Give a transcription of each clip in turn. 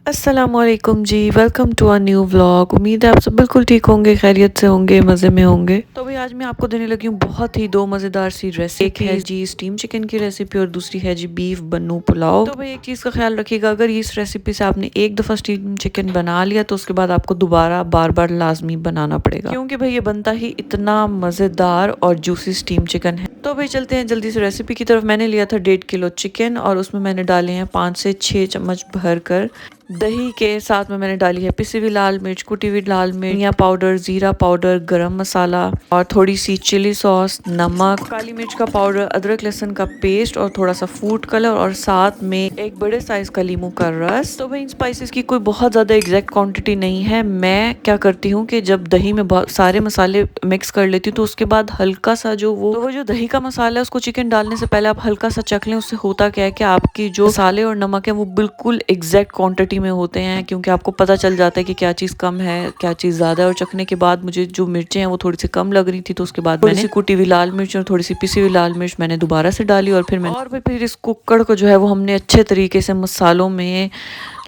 अस्सलामुअलैकुम जी, welcome to a new vlog. उम्मीद है आप सब बिल्कुल ठीक होंगे, खैरियत से होंगे, मज़े में होंगे। तो भाई आज मैं आपको देने लगी हूँ बहुत ही दो मज़ेदार सी रेसिपी। एक है जी स्टीम चिकन की रेसिपी और दूसरी है जी बीफ बन्नू पुलाव। तो भाई एक चीज़ का ख्याल रखिएगा, अगर इस रेसिपी से आपने एक दफ़ा स्टीम चिकन बना लिया तो उसके बाद आपको दोबारा बार बार लाजमी बनाना पड़ेगा, क्योंकि भाई ये बनता ही इतना मज़ेदार और जूसी स्टीम चिकन है। तो भाई चलते हैं जल्दी से रेसिपी की तरफ। मैंने लिया था 1.5 किलो चिकन और उसमें मैंने डाले हैं 5 से 6 चम्मच भर कर दही के साथ में मैंने डाली है पिसी हुई लाल मिर्च, कुटी हुई लाल मिर्च, धनिया पाउडर, जीरा पाउडर, गरम मसाला और थोड़ी सी चिली सॉस, नमक, काली मिर्च का पाउडर, अदरक लहसुन का पेस्ट और थोड़ा सा फूड कलर और साथ में एक बड़े साइज का लीमू का रस। तो भाई इन स्पाइसेस की कोई बहुत ज्यादा एग्जैक्ट क्वांटिटी नहीं है। मैं क्या करती हूँ कि जब दही में बहुत सारे मसाले मिक्स कर लेती हूँ तो उसके बाद हल्का सा जो वो जो दही का मसाला है उसको चिकन डालने से पहले आप हल्का सा चख लें। उससे होता क्या है कि आपकी जो मसाले और नमक है वो बिल्कुल एग्जैक्ट क्वांटिटी में होते हैं, क्योंकि आपको पता चल जाता है कि क्या चीज़ कम है क्या चीज़ ज़्यादा है। और चखने के बाद मुझे जो मिर्चें हैं वो थोड़ी सी कम लग रही थी, तो उसके बाद मैंने थोड़ी सी कुटी हुई लाल मिर्च और थोड़ी सी पिसी हुई लाल मिर्च मैंने दोबारा से डाली और फिर इस कुकर को जो है वो हमने अच्छे तरीके से मसालों में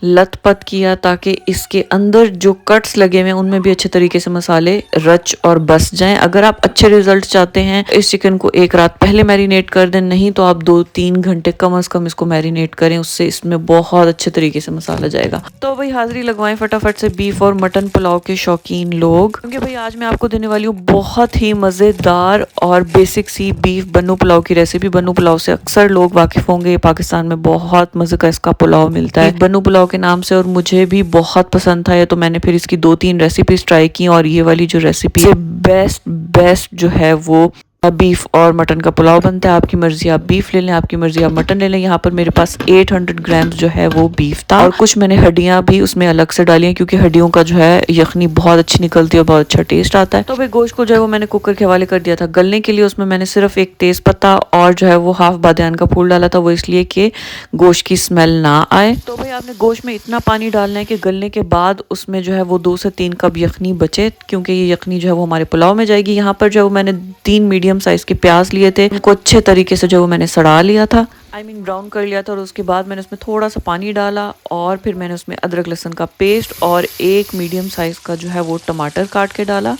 लथपथ किया, ताकि इसके अंदर जो कट्स लगे हुए हैं उनमें भी अच्छे तरीके से मसाले रच और बस जाएं। अगर आप अच्छे रिजल्ट चाहते हैं इस चिकन को एक रात पहले मैरिनेट कर दें, नहीं तो आप 2-3 घंटे कम से कम इसको मैरिनेट करें, उससे इसमें बहुत अच्छे तरीके से मसाला जाएगा। तो भाई हाजिरी लगवाएं फटाफट से बीफ और मटन पुलाव के शौकीन लोग, क्योंकि भाई आज मैं आपको देने वाली हूँ बहुत ही मज़ेदार और बेसिक सी बीफ बन्नू पुलाव की रेसिपी। बन्नू पुलाव से अक्सर लोग वाकिफ होंगे, पाकिस्तान में बहुत मज़े का इसका पुलाव मिलता है बन्नू पुलाव के नाम से, और मुझे भी बहुत पसंद था ये, तो मैंने फिर इसकी 2-3 रेसिपीज ट्राई की और ये वाली जो रेसिपी है बेस्ट बेस्ट जो है वो बीफ और मटन का पुलाव बनता है। आपकी मर्जी आप बीफ ले लें, आपकी मर्जी आप मटन ले लें। यहाँ पर मेरे पास 800 ग्राम्स जो है वो बीफ था और कुछ मैंने हड्डियां भी उसमें अलग से डाली हैं, क्योंकि हड्डियों का जो है यखनी बहुत अच्छी निकलती है और बहुत अच्छा टेस्ट आता है। तो भाई गोश्त को जो है वो मैंने कुकर के हवाले कर दिया था गलने के लिए। उसमें मैंने सिर्फ एक तेज पत्ता और जो है वो हाफ बादियान का फूल डाला था, वो इसलिए कि गोश्त की स्मेल ना आए। तो भाई आपने गोश्त में इतना पानी डालना है कि गलने के बाद उसमें जो है वो 2 से 3 कप यखनी बचे, क्योंकि ये यखनी जो है वो हमारे पुलाव में जाएगी। यहाँ पर जो है वो मैंने 3 मीडियम साइज के प्याज लिए थे, उनको अच्छे तरीके से जो वो मैंने सड़ा लिया था, ब्राउन कर लिया था। और उसके बाद मैंने उसमें थोड़ा सा पानी डाला और फिर मैंने उसमें अदरक लहसुन का पेस्ट और एक मीडियम साइज का जो है वो टमाटर काट के डाला।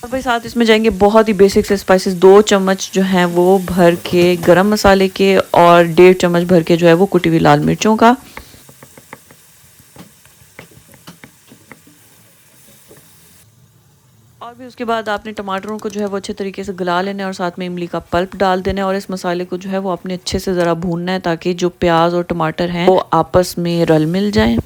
और भाई साथ इसमें जाएंगे बहुत ही बेसिक से स्पाइसेस, 2 चम्मच जो हैं वो भर के गरम मसाले के और 1.5 चम्मच भर के जो है वो कुटी हुई लाल मिर्चों का। और भी उसके बाद आपने टमाटरों को जो है वो अच्छे तरीके से गला लेना है और साथ में इमली का पल्प डाल देना है और इस मसाले को जो है वो आपने अच्छे से ज़रा भूनना है, ताकि जो प्याज और टमाटर हैं वो आपस में रल मिल जाएं।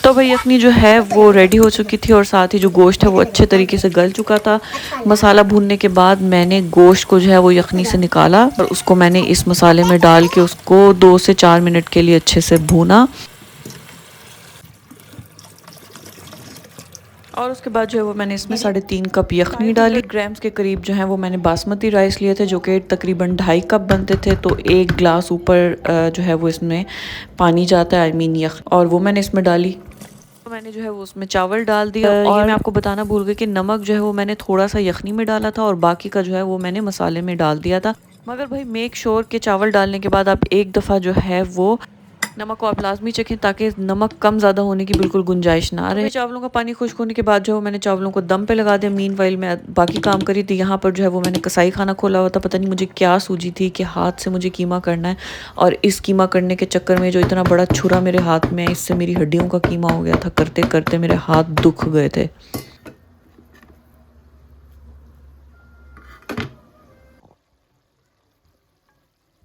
तो भाई यखनी जो है वो रेडी हो चुकी थी और साथ ही जो गोश्त है वो अच्छे तरीके से गल चुका था। मसाला भूनने के बाद मैंने गोश्त को जो है वो यखनी से निकाला और उसको मैंने इस मसाले में डाल के उसको 2 से 4 मिनट के लिए अच्छे से भूना। और उसके बाद जो है वो मैंने इसमें 3.5 कप यखनी डाली। ग्राम्स के करीब जो है वो मैंने बासमती राइस लिए थे, जो कि तकरीबन 2.5 कप बनते थे, तो 1 गिलास ऊपर जो है वो इसमें पानी जाता है, यख, और वो मैंने इसमें डाली। तो मैंने जो है वो उसमें चावल डाल दिया। और मैं आपको बताना भूल गई कि नमक जो है वो मैंने थोड़ा सा यखनी में डाला था और बाकी का जो है वो मैंने मसाले में डाल दिया था। मगर भाई मेक श्योर के चावल डालने के बाद आप एक दफ़ा जो है वो नमक को आप लाजमी चखें, ताकि नमक कम ज़्यादा होने की बिल्कुल गुंजाइश ना रहे। चावलों का पानी खुश्क होने के बाद जो मैंने चावलों को दम पे लगा दिया। मीनवाइल मैं बाकी काम करी थी। यहाँ पर जो है वो मैंने कसाई खाना खोला हुआ था। पता नहीं मुझे क्या सूझी थी कि हाथ से मुझे कीमा करना है, और इस कीमा करने के चक्कर में जो इतना बड़ा छुरा मेरे हाथ में है, इससे मेरी हड्डियों का कीमा हो गया था। करते करते मेरे हाथ दुख गए थे।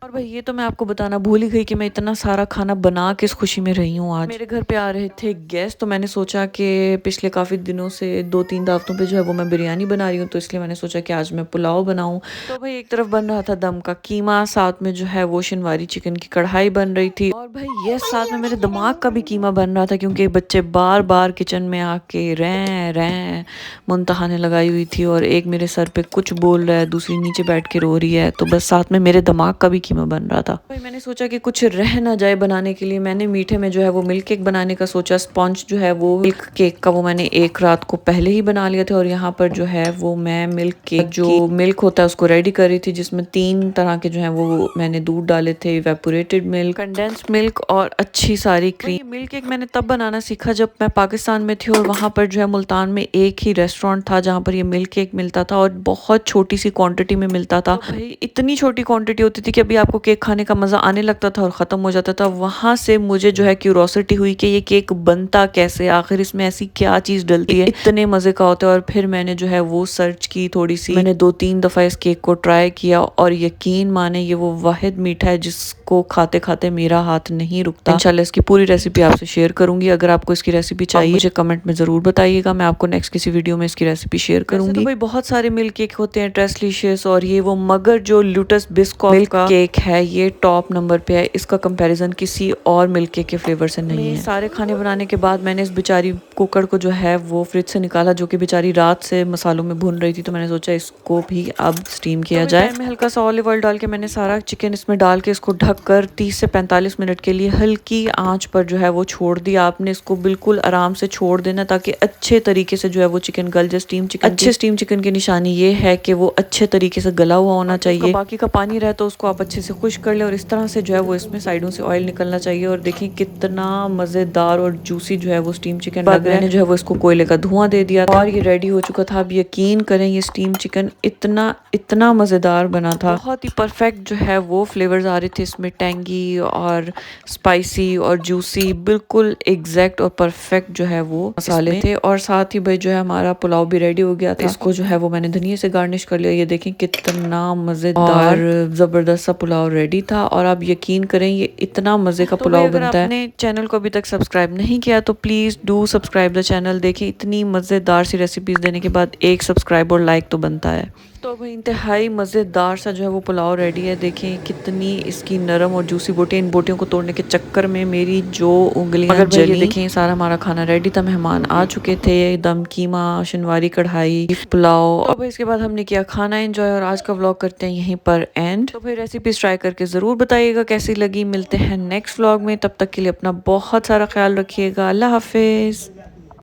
और भाई ये तो मैं आपको बताना भूल ही गई कि मैं इतना सारा खाना बना के इस खुशी में रही हूँ। आज मेरे घर पे आ रहे थे गेस्ट, तो मैंने सोचा कि पिछले काफ़ी दिनों से 2-3 हफ्तों पे जो है वो मैं बिरयानी बना रही हूँ, तो इसलिए मैंने सोचा कि आज मैं पुलाव बनाऊँ। तो भाई एक तरफ बन रहा था दम का कीमा, साथ में जो है वो शिनवारी चिकन की कढ़ाई बन रही थी, और भाई ये साथ में मेरे दिमाग का भी कीमा बन रहा था, क्योंकि बच्चे बार बार किचन में आके रें मुंतहाने लगाई हुई थी, और एक मेरे सर पे कुछ बोल रहा है, दूसरी नीचे बैठ के रो रही है, तो बस साथ में मेरे दिमाग का भी कीमा बन रहा था। भाई मैंने सोचा कि कुछ रह ना जाए बनाने के लिए, मैंने मीठे में जो है वो मिल्क केक बनाने का सोचा। स्पॉन्ज जो है वो मिल्क केक का वो मैंने एक रात को पहले ही बना लिया था। और यहाँ पर जो है वो मैं मिल्क केक जो मिल्क होता है उसको रेडी कर रही थी, जिसमें 3 तरह के जो है वो मैंने दूध डाले थे, इवेपोरेटेड मिल्क, कंडेंस्ड मिल्क और अच्छी सारी क्रीम। मिल्क केक मैंने तब बनाना सीखा जब मैं पाकिस्तान में थी, और वहाँ पर जो है मुल्तान में एक ही रेस्टोरेंट था जहाँ पर ये मिल्क केक मिलता था, और बहुत छोटी सी क्वांटिटी में मिलता था। तो भाई इतनी छोटी क्वांटिटी होती थी कि अभी आपको केक खाने का मज़ा आने लगता था और ख़त्म हो जाता था। वहाँ से मुझे जो है क्यूरोसिटी हुई कि ये केक बनता कैसे, आखिर इसमें ऐसी क्या चीज़ डलती है, इतने मज़े का होता है। और फिर मैंने जो है वो सर्च की थोड़ी सी, मैंने 2-3 दफ़ा इस केक को ट्राई किया, और यकीन माने ये वो वाहिद मीठा है जिसको खाते खाते मेरा हाथ नहीं रुकता। इंशाल्लाह इसकी पूरी रेसिपी आपसे शेयर करूंगी। अगर आपको इसकी रेसिपी चाहिए मुझे कमेंट में ज़रूर बताइएगा, मैं आपको नेक्स्ट किसी वीडियो में इसकी रेसिपी शेयर करूंगी। तो भाई बहुत सारे मिल्क केक होते हैं ट्रेसलिशियस, और ये वो मगर जो लूटस बिस्को मिल्क केक है ये टॉप नंबर पे है। इसका कंपैरिजन किसी और मिल्क केक के फ्लेवर से नहीं है। सारे खाने बनाने के बाद मैंने इस बेचारी कुकर को जो है वो फ्रिज से निकाला, जो कि बेचारी रात से मसालों में भून रही थी। तो मैंने सोचा इसको भी अब स्टीम किया जाए। मैं हल्का सा ऑलिव ऑयल डाल के मैंने सारा चिकन इसमें डाल के इसको ढककर 30 से 45 मिनट के लिए हल्की आंच पर जो है वो छोड़ दिया। आपने इसको बिल्कुल आराम से छोड़ देना ताकि अच्छे तरीके से जो है वो चिकन गल जाए। स्टीम चिकन, अच्छे स्टीम चिकन की निशानी ये है कि वो अच्छे तरीके से गला हुआ होना चाहिए। बाकी का पानी रहे तो उसको आप अच्छे से खुश कर ले, और इस तरह से जो है वो इसमें साइडों से ऑयल निकलना चाहिए। और देखिए कितना मज़ेदार और जूसी जो है वो स्टीम चिकन लग रहा है। जो है वो इसको कोयले का धुआं दे दिया था और ये रेडी हो चुका था। अब यकीन करें ये स्टीम चिकन इतना इतना मज़ेदार बना था, बहुत ही परफेक्ट जो है वो फ्लेवर्स आ रहे थे इसमें, टेंगी और स्पाइसी और जूसी, बिल्कुल एग्जैक्ट और परफेक्ट जो है वो मसाले थे। और साथ ही भाई जो है हमारा पुलाव भी रेडी हो गया था। इसको जो है वो मैंने धनिया से गार्निश कर लिया। ये देखें कितना मज़ेदार ज़बरदस्त सा पुलाव रेडी था। और आप यकीन करें ये इतना मज़े का पुलाव बनता है। अगर आपने चैनल को अभी तक सब्सक्राइब नहीं किया तो please do subscribe the channel. देखिए इतनी मज़ेदार सी रेसिपीज़ देने के बाद एक सब्सक्राइब और लाइक तो बनता है। तो भाई इंतहाई मज़ेदार सा जो है वो पुलाव रेडी है। देखें कितनी इसकी नरम और जूसी बोटियाँ, इन बोटियों को तोड़ने के चक्कर में मेरी जो उंगलियां जली। देखें सारा हमारा खाना रेडी था, मेहमान आ चुके थे। दम कीमा, शनवारी कढ़ाई, पुलाव। तो भाई इसके बाद हमने किया खाना एंजॉय, और आज का व्लॉग करते हैं यहीं पर एंड। तो भाई रेसिपीज ट्राई करके ज़रूर बताइएगा कैसी लगी। मिलते हैं नेक्स्ट व्लॉग में, तब तक के लिए अपना बहुत सारा ख्याल रखिएगा। अल्लाह हाफिज़।